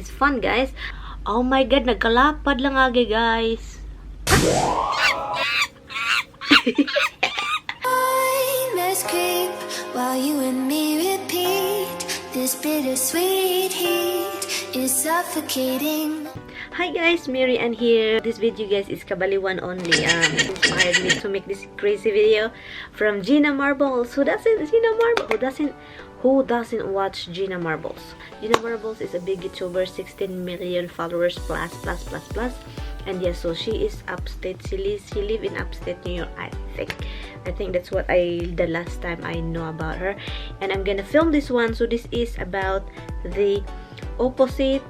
It's fun, guys. Oh my God, nagkalapad lang agi, guys. Let's creep while you and me repeat. This bittersweet heat is suffocating. Hi guys, MaryAnn here. This video, guys, is kabaliwan only. Inspired me to make this crazy video from Gina Marbles. Who doesn't watch Gina Marbles? Gina Marbles is a big YouTuber, 16 million followers plus. And yes, so she is upstate. She live in upstate New York, I think that's what the last time I know about her. And I'm gonna film this one. So this is about the opposite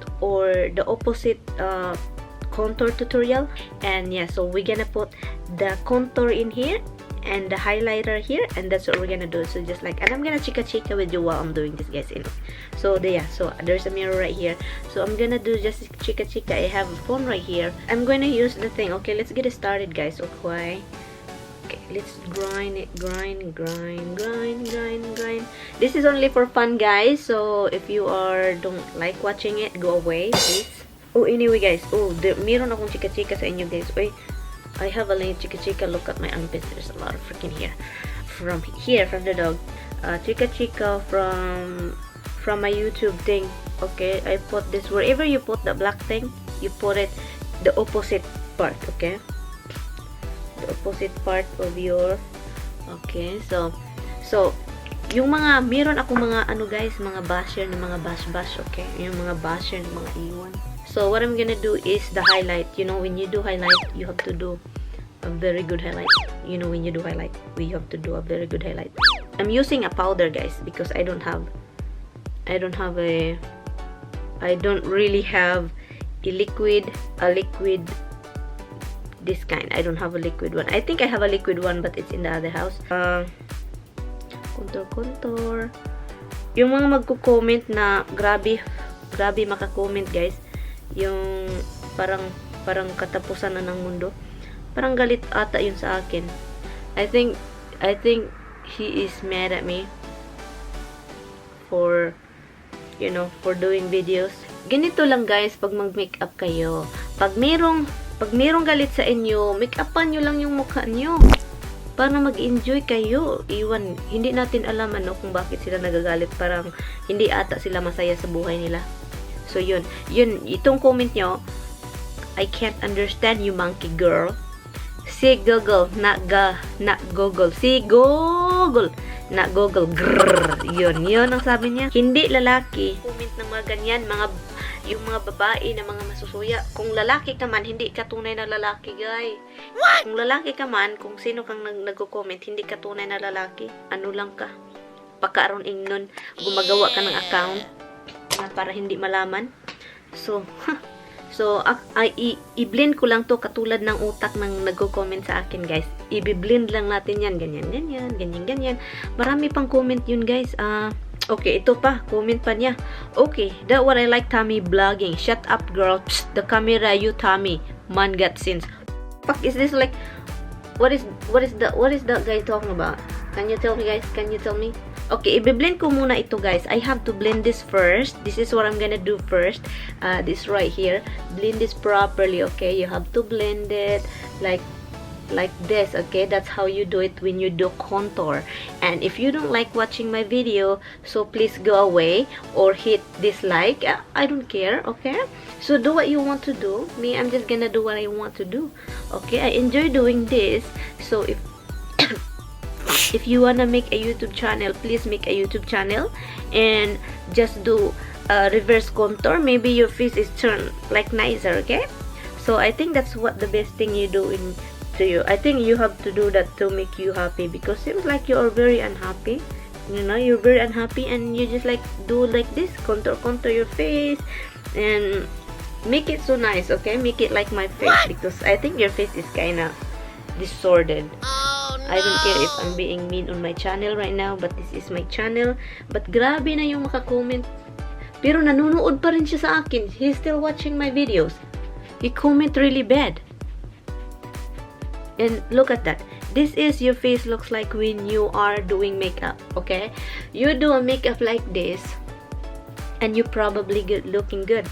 contour tutorial. And yeah, so we're gonna put the contour in here and the highlighter here, and that's what we're gonna do. So just like, and I'm gonna chika with you while I'm doing this, guys. So so there's a mirror right here, so I'm gonna do just chika. I have a phone right here. I'm gonna use the thing. Okay, let's get it started, guys. Okay, let's grind it. Grind. This is only for fun, guys, so if you don't like watching it, go away, please. Oh, anyway, guys, meron akong chika sa inyo, guys. I have a little chika. Look at my armpits. There's a lot of freaking hair from the dog. Chika from my YouTube thing. Okay, I put this wherever you put the black thing, you put it the opposite part. Okay, the opposite part of your. Okay, so yung mga meron ako mga guys, mga basher na mga bash. Okay, yung mga basher na mga iwan. So what I'm gonna do is the highlight. You know, when you do highlight, you have to do a very good highlight. You know, when you do highlight, we have to do a very good highlight. I'm using a powder, guys, because I don't really have a liquid this kind. I don't have a liquid one. I think I have a liquid one, but it's in the other house. Contour. Yung mga magko-comment na grabe maka-comment, guys. Yung parang katapusan na ng mundo. Parang galit ata yun sa akin. I think he is mad at me for doing videos. Ganito lang, guys, pag mag-makeup kayo. Pag merong galit sa inyo, make-upan nyo lang yung mukha nyo para mag-enjoy kayo. Hindi natin alam kung bakit sila nagagalit. Parang hindi ata sila masaya sa buhay nila. So yun, itong comment nyo, I can't understand you, monkey girl. Si Google, not Google. Si Google, not Google. Grrr. Yun ang sabi niya. Hindi lalaki. Comment ng mga ganyan, yung mga babae na mga masusuya. Kung lalaki ka man, hindi ka tunay na lalaki, guys. What? Kung lalaki ka man, kung sino kang nagko-comment, hindi ka tunay na lalaki. Ano lang ka? Pagkaaroon ingnon, gumagawa ka ng account para hindi malaman. So i-blend ko lang to katulad ng utak ng nagko-comment sa akin, guys. I-blend lang natin yan, ganyan. Marami pang comment yun, guys. Okay, ito pa, comment pa niya. Okay, that what I like, Tommy vlogging. Shut up, girl. Psst, the camera, you Tommy. Man got sins. Fuck is this, like, what is that guy talking about? Can you tell me, guys? Can you tell me? Okay, i-blend ko muna ito, guys. I have to blend this first. This is what I'm gonna do first. This right here. Blend this properly, okay? You have to blend it like this, okay? That's how you do it when you do contour. And if you don't like watching my video, so please go away or hit dislike. I don't care, okay? So do what you want to do. Me, I'm just gonna do what I want to do. Okay? I enjoy doing this. So if you wanna make a YouTube channel, please make a YouTube channel and just do reverse contour. Maybe your face is turned like nicer, okay? So I think that's what the best thing you do to you. I think you have to do that to make you happy, because seems like you are very unhappy. You know, you're very unhappy and you just like do like this, contour your face and make it so nice, okay? Make it like my face, because I think your face is kinda disordered. I don't care if I'm being mean on my channel right now, but this is my channel. But grabe na yung maka-comment. Pero nanonood pa rin siya sa akin. He's still watching my videos. He comment really bad. And look at that. This is your face looks like when you are doing makeup, okay? You do a makeup like this. and you probably looking good.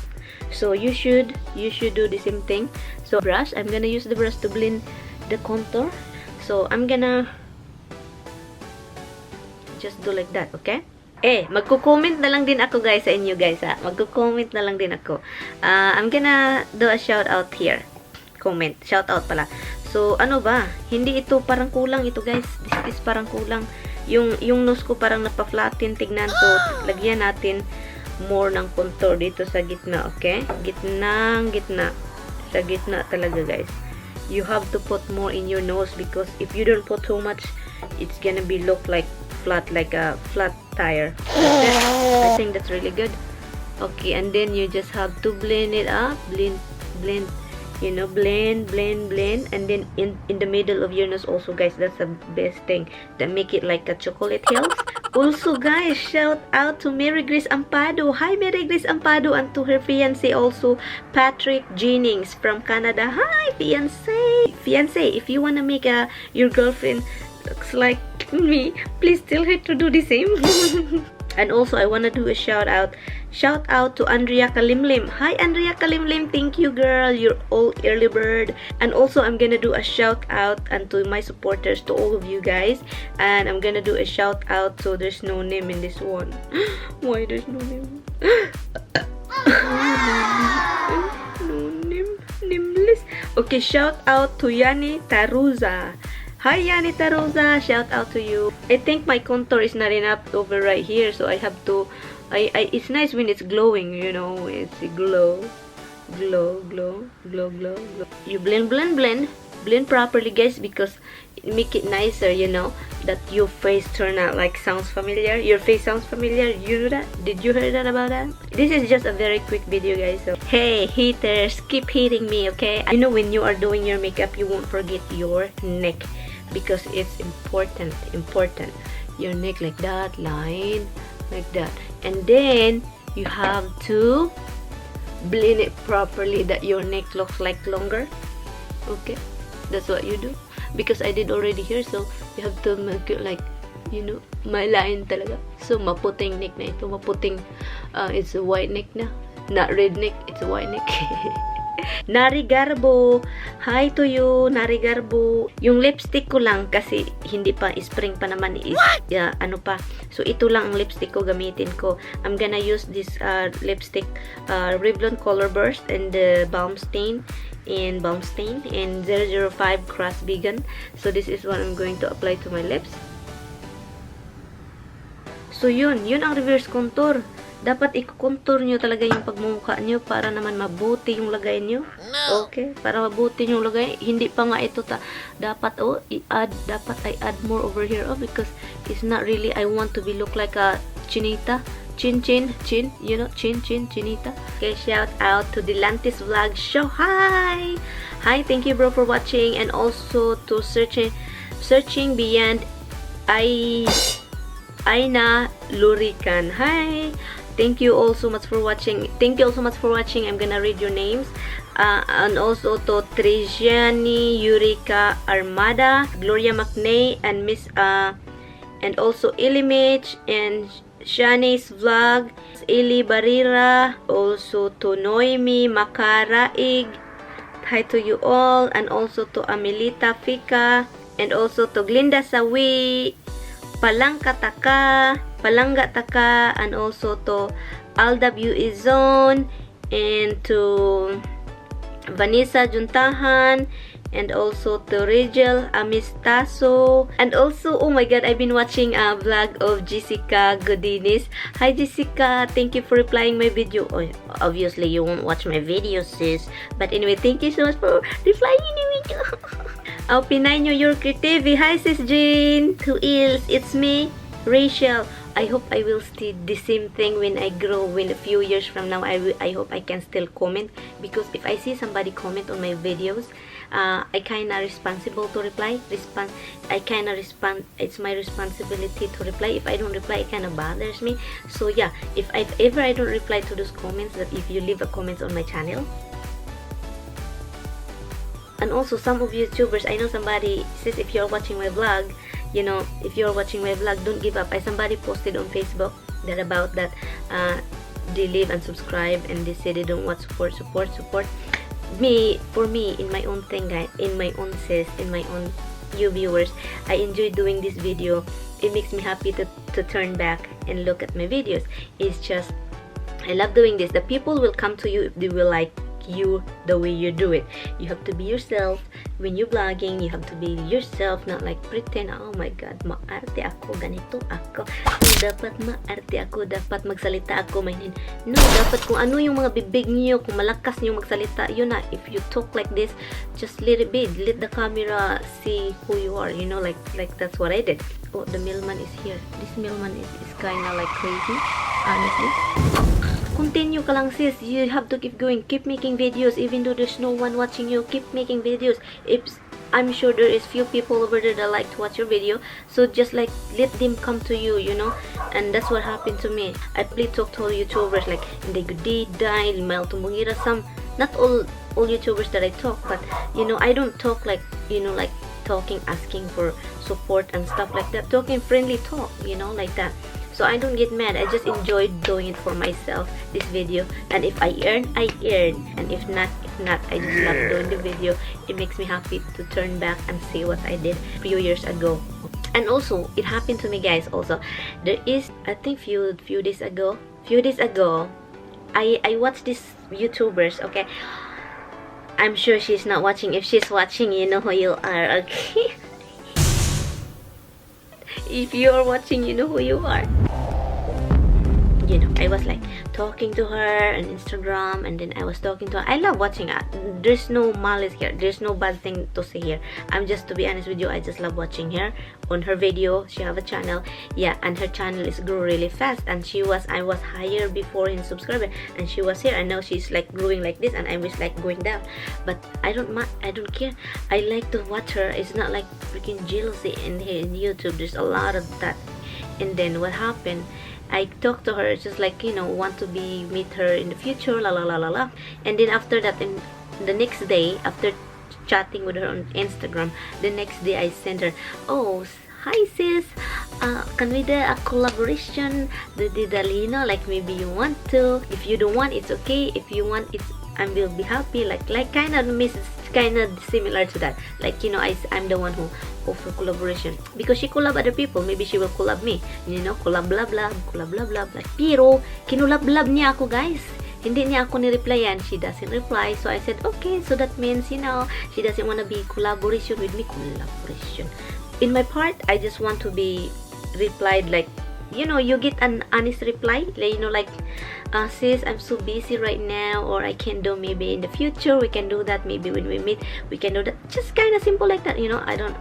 So you should do the same thing. So brush, I'm gonna use the brush to blend the contour. So I'm gonna just do like that, okay? Magko-comment na lang din ako guys sa inyo guys ha. Magko-comment na lang din ako. I'm gonna do a shout out here. Comment, shout out pala. So ano ba? Hindi ito parang kulang ito guys. This is parang kulang. Yung nose ko parang napa-flatten. Tignan to. Lagyan natin more ng contour dito sa gitna, okay? Gitna. Sa gitna talaga guys. You have to put more in your nose because if you don't put too much, it's gonna be look like flat, like a flat tire. I think that's really good. Okay, and then you just have to blend it up, blend, you know, blend, and then in the middle of your nose also guys. That's the best thing that make it like a chocolate hills. Also guys, shout out to Mary Grace Ampado. Hi Mary Grace Ampado, and to her fiance also, Patrick Jennings from Canada. Hi fiance, if you wanna make your girlfriend looks like me, please tell her to do the same. And also I wanna do a shout out to Andrea Kalimlim. Hi Andrea Kalimlim, thank you girl, you're all early bird. And also I'm gonna do a shout out and to my supporters, to all of you guys. And I'm gonna do a shout out, so there's no name in this one. Why there's no name? No name, nameless. Okay, shout out to Yani Taruza. Hi Yani Taruza, shout out to you. I think my contour is not enough over right here, so I have to it's nice when it's glowing, you know, it's a glow. You blend properly guys, because it make it nicer, you know, that your face turn out like sounds familiar. Your face sounds familiar. You know that? Did you hear that about that? This is just a very quick video guys, so hey haters, keep hating me, okay? I know when you are doing your makeup, you won't forget your neck, because it's important. Your neck like that, line like that, and then you have to blend it properly that your neck looks like longer. Okay, that's what you do, because I did already here, so you have to make it like, you know, my line talaga. So maputing neck na ito, maputing it's a white neck na, not red neck, it's a white neck. Nari Garbo, hi to you Nari Garbo. Yung lipstick ko lang kasi hindi pa, spring pa naman is ano pa, so ito lang ang lipstick ko gamitin ko. I'm gonna use this lipstick, Revlon Color Burst and the Balm Stain and 005 Cross Vegan. So this is what I'm going to apply to my lips. So yun ang reverse contour. Dapat i-contour nyo talaga yung pagmumukha nyo para naman mabuti yung lagay nyo. Okay? Para mabuti yung lagay. Hindi pa nga ito dapat dapat I add more over here because it's not really, I want to be look like a chinita. Chin, you know, chinita. Okay, shout out to Delantis Vlog Show. Hi, thank you bro for watching, and also to searching beyond Aina Lurican. Hi. Thank you all so much for watching. I'm gonna read your names. And also to Trigiani Eureka Armada, Gloria McNay, and Miss and also Ilimage and Shani's Vlog, Eli Barira, also to Noemi Makaraig. Hi to you all, and also to Amelita Fika, and also to Glinda Sawi, Palangga Taka, and also to Alda Izon, and to Vanessa Juntahan, and also to Rigel Amistaso, and also, oh my god, I've been watching a vlog of Jessica Godinez. Hi Jessica, thank you for replying my video. Oh, obviously you won't watch my videos sis, but anyway, thank you so much for replying my video. Pinay New Yorker TV. Hi sis Jane. Who else? It's me, Rachel. I hope I will still the same thing when I grow. When a few years from now, I hope I can still comment, because if I see somebody comment on my videos, I kinda responsible to reply. I kinda respond. It's my responsibility to reply. If I don't reply, it kinda bothers me. So yeah, if ever I don't reply to those comments, that if you leave a comment on my channel. And also some of YouTubers, I know somebody says, if you're watching my vlog, you know, if you're watching my vlog, don't give up. Somebody posted on Facebook that about that they leave and subscribe and they say they don't want support. Me, for me, in my own thing, guys, in my own sis, in my own you viewers, I enjoy doing this video. It makes me happy to turn back and look at my videos. It's just, I love doing this. The people will come to you if they will like you the way you do it. You have to be yourself when you're vlogging. You have to be yourself, not like pretend. Oh my god, maarte ako, ganito ako, dapat maarte ako, dapat magsalita ako mainin. No, dapat kung ano yung mga bibig niyo, kung malakas niyo magsalita, yun na. If you talk like this, just let it be. Let the camera see who you are, you know, like that's what I did. Oh, the mailman is here. This mailman is kinda like crazy, honestly. Continue ka lang, sis. You have to keep going. Keep making videos even though there's no one watching you. Keep making videos. I'm sure there is few people over there that like to watch your video, so just like let them come to you, you know. And that's what happened to me. I play talk to all YouTubers like hindi gudi dahil mal tumungira some, not all YouTubers that I talk, but you know, I don't talk like, you know, like talking, asking for support and stuff like that. Talking friendly talk, you know, like that. So I don't get mad. I just enjoy doing it for myself, this video. And if I earn, I earn. And if not, I just love doing the video. It makes me happy to turn back and see what I did a few years ago. And also, it happened to me, guys. Also, there is, I think few days ago, I watched these YouTubers. Okay, I'm sure she's not watching. If she's watching, you know who you are. Okay. If you are watching, you know who you are. You know, I was like talking to her on Instagram, and then I was talking to her. I love watching her. There's no malice here. There's no bad thing to say here. I'm just, to be honest with you, I just love watching her on her video. She have a channel, yeah, and her channel is grow really fast. And I was higher before in subscriber, and she was here, and now she's like growing like this, and I was like going down. But I don't care. I like to watch her. It's not like freaking jealousy in here in YouTube. There's a lot of that. And then what happened? I talked to her, just like, you know, want to meet her in the future, la la la la la. And then after that, in the next day, after chatting with her on Instagram, the next day I sent her, oh, hi sis, can we do a collaboration? You know, like maybe you want to. If you don't want, it's okay. If you want, I will be happy. Like kind of similar to that. Like, you know, I'm the one who offer collaboration because she collab other people. Maybe she will collab me. You know, collab blah blah, collab blah blah blah. Pero kinulab niya ako, guys. Hindi niya ako ni-replyan. She doesn't reply. So I said, okay, so that means, you know, she doesn't want to be collaboration with me. Collaboration. In my part, I just want to be replied like, you know, you get an honest reply, like, you know, like, sis, I'm so busy right now, or I can do, maybe in the future we can do that, maybe when we meet we can do that. Just kind of simple like that, you know. I don't,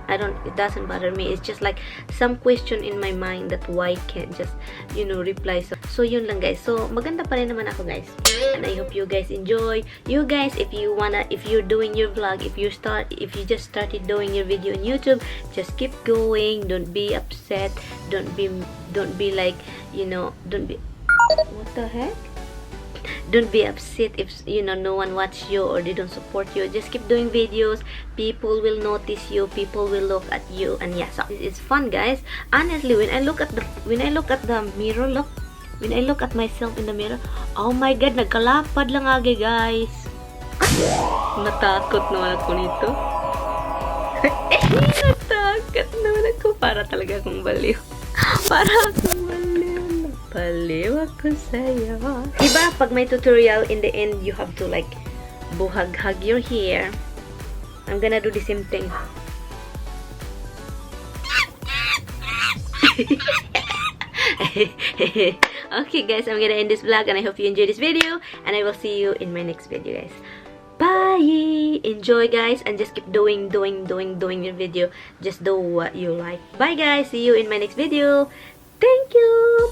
it doesn't bother me. It's just like some question in my mind that why can't just, you know, reply. So yun lang, guys. So maganda pa rin naman ako, guys, and I hope you guys enjoy. You guys, if you're doing your vlog, if you just started doing your video on YouTube, just keep going. Don't be upset. Don't be like, you know, don't be, what the heck? Don't be upset if, you know, no one watch you or they don't support you. Just keep doing videos. People will notice you. People will look at you, and yeah, so it's fun, guys. Honestly, when I look at the mirror, when I look at myself in the mirror, oh my god, nagkalapad lang agi, guys. Natakot naman ako nito. Natakot naman ako. Para talaga akong baliw. Para akong baliw. Baliw ako sa'yo. Diba, pag may tutorial, in the end, you have to like buhag-hag your hair. I'm gonna do the same thing. Okay, guys, I'm gonna end this vlog, and I hope you enjoyed this video, and I will see you in my next video, guys. Bye! Enjoy, guys, and just keep doing your video. Just do what you like. Bye, guys. See you in my next video. Thank you.